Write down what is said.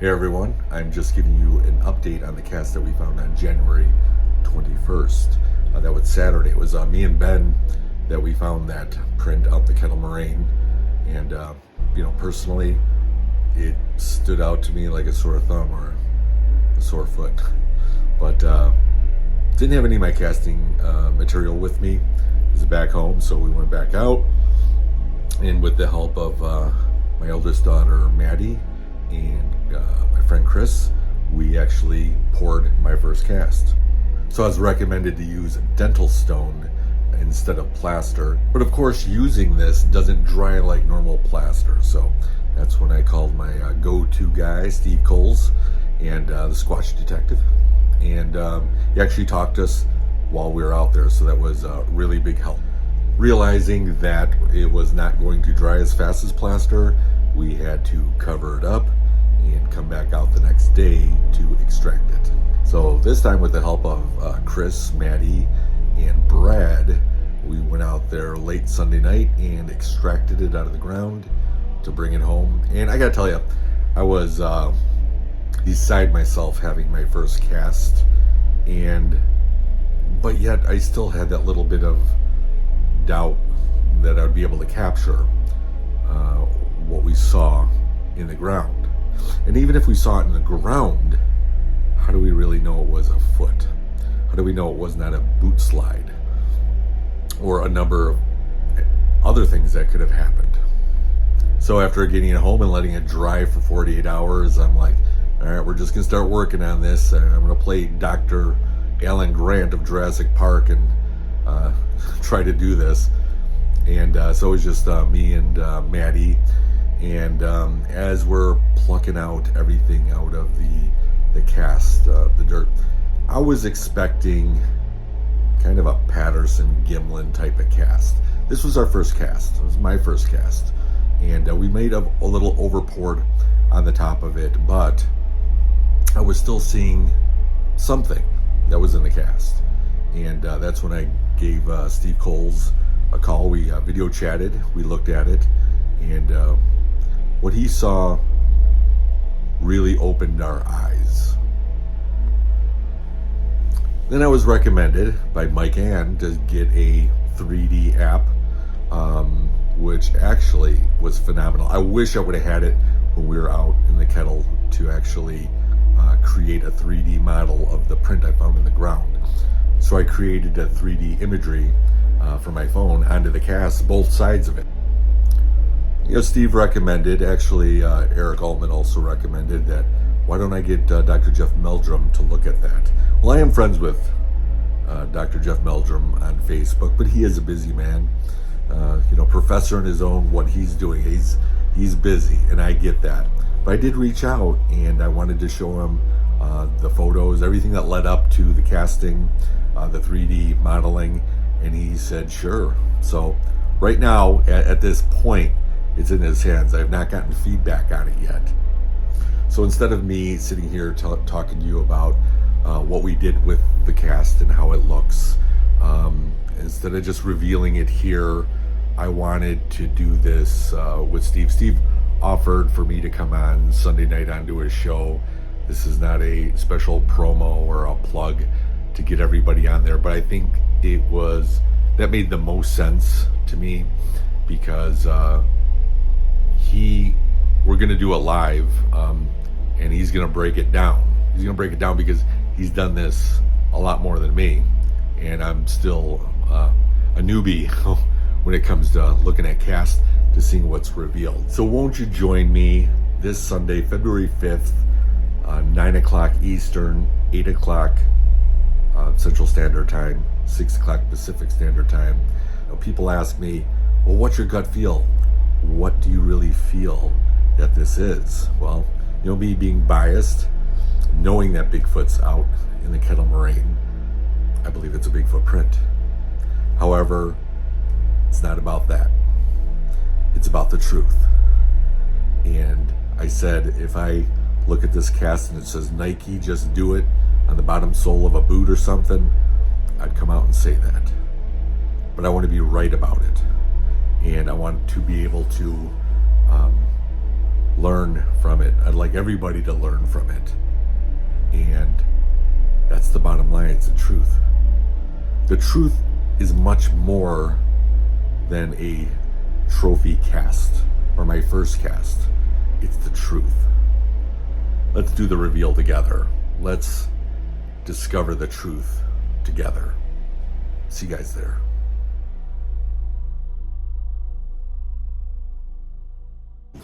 Hey everyone, I'm just giving you an update on the cast that we found on January 21st. That was Saturday. It was me and Ben that we found that print out the Kettle Moraine. And, personally, it stood out to me like a sore thumb or a sore foot. But didn't have any of my casting material with me. It was back home, so we went back out. And with the help of my eldest daughter, Maddie, and my friend Chris, we actually poured my first cast. So I was recommended to use dental stone instead of plaster. But of course, using this doesn't dry like normal plaster. So that's when I called my go-to guy, Steve Coles, and the Squatch Detective. And he actually talked to us while we were out there. So that was a really big help. Realizing that it was not going to dry as fast as plaster, we had to cover it up and come back out the next day to extract it. So this time, with the help of Chris, Maddie, and Brad, we went out there late Sunday night and extracted it out of the ground to bring it home. And I gotta tell you, I was beside myself having my first cast, but yet I still had that little bit of doubt that I would be able to capture what we saw in the ground. And even if we saw it in the ground, how do we really know it was a foot? How do we know it was not a boot slide? Or a number of other things that could have happened. So after getting it home and letting it dry for 48 hours, I'm like, all right, we're just gonna start working on this. I'm gonna play Dr. Alan Grant of Jurassic Park and try to do this. And so it was just me and Maddie. And as we're plucking out everything out of the cast, the dirt, I was expecting kind of a Patterson Gimlin type of cast. This was our first cast. It was my first cast. And we made a little overpoured on the top of it, but I was still seeing something that was in the cast. And that's when I gave Steve Coles a call. We video chatted, we looked at it, and what he saw really opened our eyes. Then I was recommended by Mike Ann to get a 3D app, which actually was phenomenal. I wish I would have had it when we were out in the kettle to actually create a 3D model of the print I found in the ground. So I created a 3D imagery for my phone onto the cast, both sides of it. Steve recommended, actually Eric Altman also recommended that, why don't I get Dr. Jeff Meldrum to look at that? Well, I am friends with Dr. Jeff Meldrum on Facebook, but he is a busy man. Professor in his own, what he's doing, he's busy, and I get that. But I did reach out, and I wanted to show him the photos, everything that led up to the casting, the 3D modeling, and he said sure. So right now, at this point, it's in his hands. I've not gotten feedback on it yet. So instead of me sitting here talking to you about what we did with the cast and how it looks, instead of just revealing it here, I wanted to do this with Steve. Steve offered for me to come on Sunday night onto his show. This is not a special promo or a plug to get everybody on there, but I think that made the most sense to me, because we're gonna do it live, and he's gonna break it down. He's gonna break it down because he's done this a lot more than me, and I'm still a newbie when it comes to looking at cast to seeing what's revealed. So won't you join me this Sunday, February 5th, 9 o'clock Eastern, 8 o'clock Central Standard Time, 6 o'clock Pacific Standard Time. People ask me, well, what's your gut feel? What do you really feel that this is? Well, me being biased, knowing that Bigfoot's out in the Kettle Moraine, I believe it's a Bigfoot print. However, it's not about that. It's about the truth. And I said, if I look at this cast and it says Nike, just do it, on the bottom sole of a boot or something, I'd come out and say that. But I want to be right about it. And I want to be able to learn from it. I'd like everybody to learn from it. And that's the bottom line. It's the truth. The truth is much more than a trophy cast or my first cast. It's the truth. Let's do the reveal together. Let's discover the truth together. See you guys there.